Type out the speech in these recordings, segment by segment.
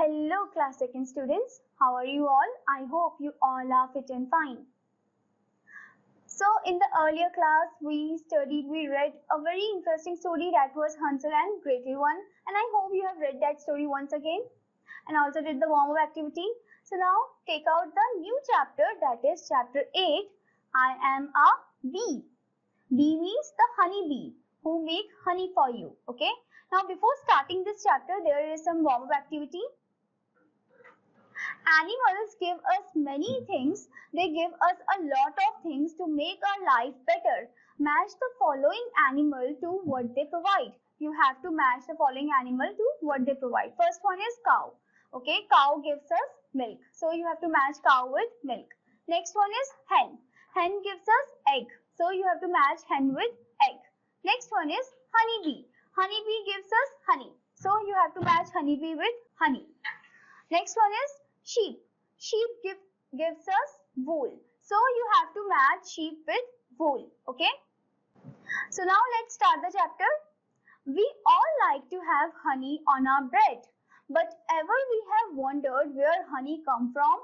Hello class 2nd students, how are you all? I hope you all are fit and fine. So in the earlier class we read a very interesting story that was Hansel and Gretel one, and I hope you have read that story once again and also did the warm-up activity. So now take out the new chapter, that is chapter 8, I am a bee. Bee means the honey bee who make honey for you, okay? Now before starting this chapter there is some warm-up activity. Animals give us many things. They give us a lot of things to make our life better. Match the following animal to what they provide. You have to match the following animal to what they provide. First one is cow. Okay, cow gives us milk. So you have to match cow with milk. Next one is hen. Hen gives us egg. So you have to match hen with egg. Next one is honeybee. Honeybee gives us honey. So you have to match honeybee with honey. Next one is sheep. Sheep gives us wool. So you have to match sheep with wool. Okay. So now let's start the chapter. We all like to have honey on our bread. But ever we have wondered where honey come from?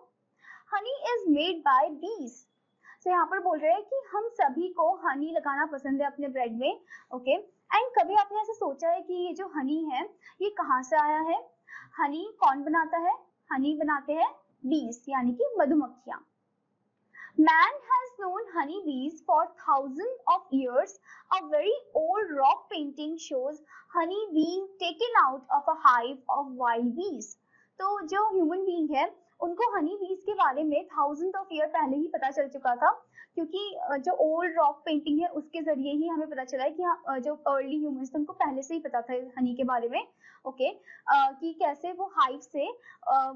Honey is made by bees. So यहाँ पर बोल रहे हैं कि हम सभी को हनी लगाना पसंद है अपने ब्रेड में. ओके. एंड कभी आपने ऐसा सोचा है कि ये जो हनी है ये कहाँ से आया है? हनी कौन बनाता है? हनी बनाते हैं बीज यानी कि मधुमक्खियां. Man has known honeybees for thousands of years. A very old rock painting shows honey being taken out of a hive of wild bees. तो जो ह्यूमन बीइंग है उनको हनी बीज के बारे में थाउजेंड ऑफ ईयर पहले ही पता चल चुका था, क्योंकि जो ओल्ड रॉक पेंटिंग है उसके जरिए ही हमें पता चला है कि जो अर्ली ह्यूमंस थे उनको पहले से ही पता था हनी के बारे में. ओके. कि कैसे वो हाइव से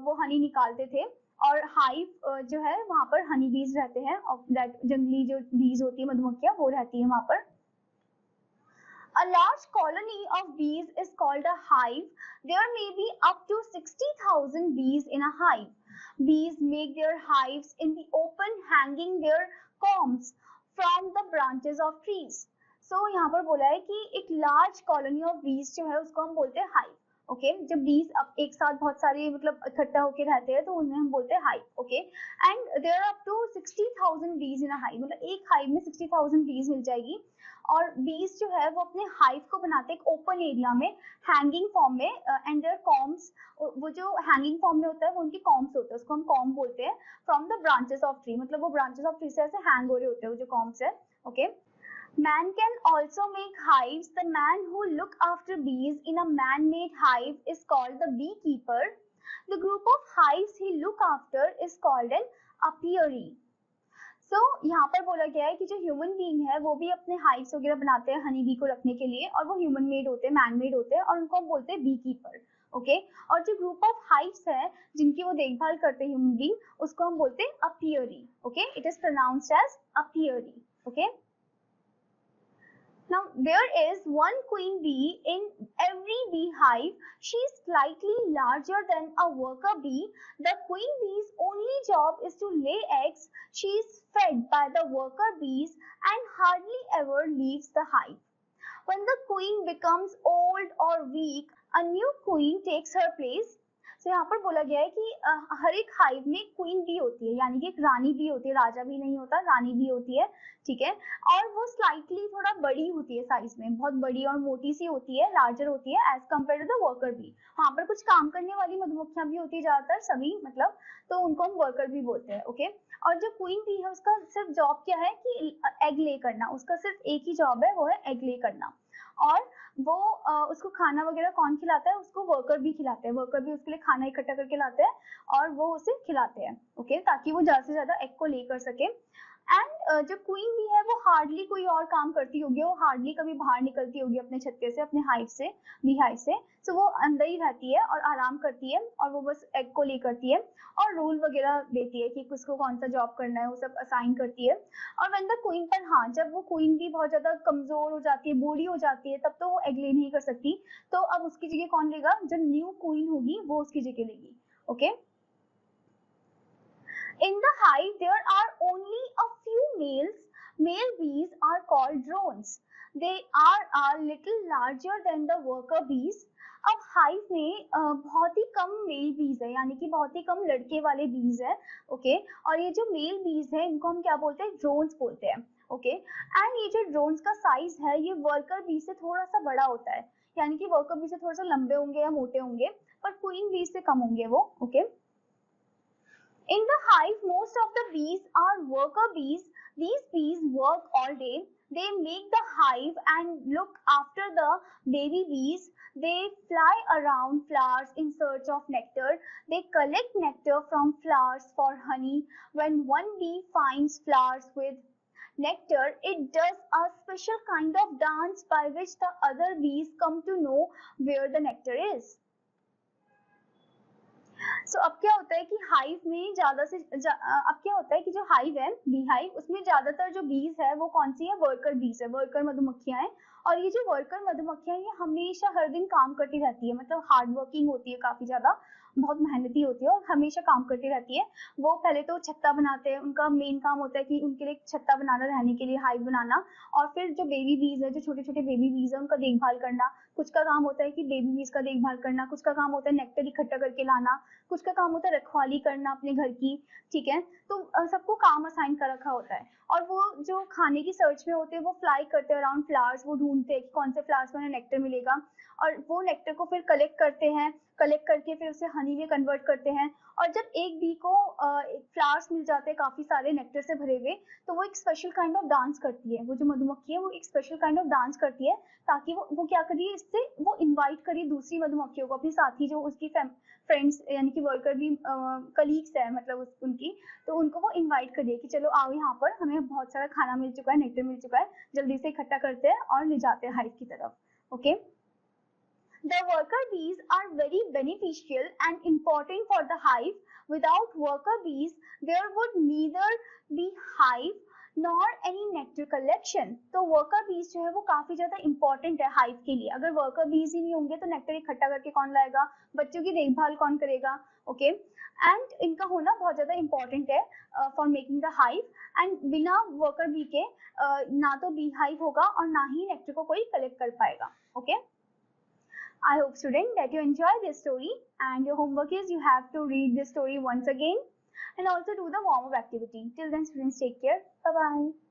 वो हनी निकालते थे, और हाइव जो है वहां पर हनी बीज रहते हैं और जंगली जो बीज होती है मधुमक्खियां वो रहती है वहां पर. A large colony of bees is called a hive. There may be up to 60,000 bees in a hive. Bees make their hives in the open, hanging their combs from the branches of trees. So यहाँ पर बोला है कि एक large colony of bees जो है उसको हम बोलते हैं hive. ओके. जब बीज अब एक साथ बहुत सारे मतलब इकट्ठा होकर रहते हैं तो उन्हें हम बोलते हैं hive. Okay. And there are up to 60,000 bees in a hive. मतलब एक हाइव में 60,000 बीज मिल जाएगी. और बीज जो है वो अपने हाइव को बनाते हैं एक ओपन एरिया में हैंगिंग फॉर्म में. एंड देयर कॉम्स, वो जो हैंगिंग फॉर्म में होता है वो उनके कॉम्स होते हैं, उसको हम कॉम बोलते हैं. From the branches of tree, मतलब वो ब्रांचेस ऑफ ट्री से ऐसे हैंग हो रहे होते हैं वो जो कॉम्स है. Okay. Man can also make hives. The man who look after bees in a man-made hive is called the beekeeper. The group of hives he look after is called an apiary. So यहाँ पर बोला गया है कि जो human being है वो भी अपने हाइव्स वगैरह बनाते हैं हनी बी को रखने के लिए, और वो ह्यूमन मेड होते हैं, मैन मेड होते हैं, और उनको हम बोलते हैं बी कीपर. ओके. और जो ग्रुप ऑफ हाइव्स है जिनकी वो देखभाल करते हैं ह्यूमन बीइंग, उसको हम बोलते हैं apiary. Okay. It is pronounced as apiary. Okay. Now there is one queen bee in every beehive. She is slightly larger than a worker bee. The queen bee's only job is to lay eggs. She is fed by the worker bees and hardly ever leaves the hive. When the queen becomes old or weak, a new queen takes her place. तो यहाँ पर बोला गया है कि हर एक hive में queen B होती है, यानी कि एक रानी बी होती है. राजा भी नहीं होता, रानी बी होती है. ठीक है. और वो स्लाइटली थोड़ा बड़ी होती है साइज में, बहुत बड़ी और मोटी सी होती है, लार्जर होती है as compare to the worker bee. वहां पर कुछ काम करने वाली मधुमक्खियां भी होती है ज्यादातर, सभी मतलब, तो उनको हम वर्कर बी बोलते हैं. ओके. और जो क्वीन बी है उसका सिर्फ जॉब क्या है कि एग ले करना. उसका सिर्फ एक ही जॉब है, वो है एग ले करना. और वो उसको खाना वगैरह कौन खिलाता है? उसको वर्कर भी खिलाते हैं. वर्कर भी उसके लिए खाना इकट्ठा करके लाते हैं और वो उसे खिलाते हैं. ओके. ताकि वो ज्यादा से ज्यादा एग को ले कर सके. एंड जो क्वीन बी है वो हार्डली कोई और काम करती होगी, वो हार्डली कभी बाहर निकलती होगी अपने छत्ते से, अपने हाइव से, बी हाइव से. सो वो अंदर ही रहती है और आराम करती है, और वो बस एग को ले करती है और रूल वगैरह देती है कि किसको कौन सा जॉब करना है, वो सब असाइन करती है. और व्हेन द क्वीन, पर हाँ, जब वो क्वीन भी बहुत ज्यादा कमजोर हो जाती है, बूढ़ी हो जाती है, तब तो वो एग ले नहीं कर सकती. तो अब उसकी जगह कौन लेगा? जो न्यू क्वीन होगी वो उसकी जगह लेगी. Okay. In the hive there are only a few males. Male bees are called drones. They are a little larger than the worker bees. अब हाइव में बहुत ही कम मेल बीज है, यानी कि बहुत ही कम लड़के वाले बीज है, ओके। और ये जो मेल बीज है इनको हम क्या बोलते हैं, ड्रोन्स बोलते हैं, ओके। एंड ये जो ड्रोन्स का साइज है ये वर्कर बीज से थोड़ा सा बड़ा होता है, यानी कि वर्कर बीज से थोड़ा सा लंबे होंगे या मोटे होंगे, पर क्वीन बीज से कम होंगे वो, okay. In the hive, most of the bees are worker bees. These bees work all day. They make the hive and look after the baby bees. They fly around flowers in search of nectar. They collect nectar from flowers for honey. When one bee finds flowers with nectar, it does a special kind of dance by which the other bees come to know where the nectar is. अब क्या होता है कि hive में अब क्या होता है कि जो हाइव है, बी हाइव, उसमें ज्यादातर जो बीज है वो कौन सी है, वर्कर बीज है, वर्कर मधुमक्खियां हैं। और ये जो वर्कर मधुमक्खियां ये हमेशा हर दिन काम करती रहती है, मतलब हार्ड वर्किंग होती है, काफी ज्यादा बहुत मेहनती होती है और हमेशा काम करती रहती है। वो पहले तो छत्ता बनाते हैं, उनका मेन काम होता है कि उनके लिए छत्ता बनाना, रहने के लिए हाइव बनाना। और फिर जो बेबी बीज है, जो छोटे छोटे बेबी बीज है, उनका देखभाल करना। कुछ का काम होता है कि बेबी बीज का देखभाल करना, कुछ का काम होता है नेक्टर इकट्ठा करके लाना, कुछ का काम होता है रखवाली करना अपने घर की, ठीक है। तो सबको काम असाइन कर रखा होता है। और वो जो खाने की सर्च में होते हैं वो फ्लाई करते हैं अराउंड फ्लावर्स, वो ढूंढते हैं कि कौन से फ्लावर्स में उन्हें नेक्टर मिलेगा, और वो नेक्टर को फिर कलेक्ट करते हैं, कलेक्ट करके फिर उसे हनी में कन्वर्ट करते हैं। और जब एक बी को फ्लावर्स मिल जाते हैं काफी सारे नेक्टर से भरे हुए, तो वो एक स्पेशल काइंड ऑफ डांस करती है, वो जो मधुमक्खी है वो एक स्पेशल काइंड ऑफ डांस करती है, ताकि वो क्या करिए, इससे वो इनवाइट करिए दूसरी मधुमक्खियों को, अपनी साथी जो उसकी फ्रेंड्स यानी कि वर्कर भी कलीग्स है, मतलब उनकी, तो उनको वो इनवाइट करिए कि चलो आओ यहाँ पर, हमें बहुत सारा खाना मिल चुका है, नेक्टर मिल चुका है, जल्दी से इकट्ठा करते हैं और ले जाते हैं हाइव की तरफ, okay. The worker bees are very beneficial and important for the hive. Without worker bees, there would neither be hive nor any nectar collection. तो worker bees जो है वो काफी ज्यादा important है hive के लिए। अगर worker bees ही नहीं होंगे तो nectar इकट्ठा करके कौन लाएगा, बच्चों की देखभाल कौन करेगा, ओके। एंड इनका होना बहुत ज्यादा important है for making the hive. And बिना worker bee के ना तो bee hive होगा और ना ही nectar को कोई collect कर पाएगा, okay. I hope student that you enjoy this story, and your homework is you have to read this story once again and also do the warm up activity. Till then students, take care. Bye bye.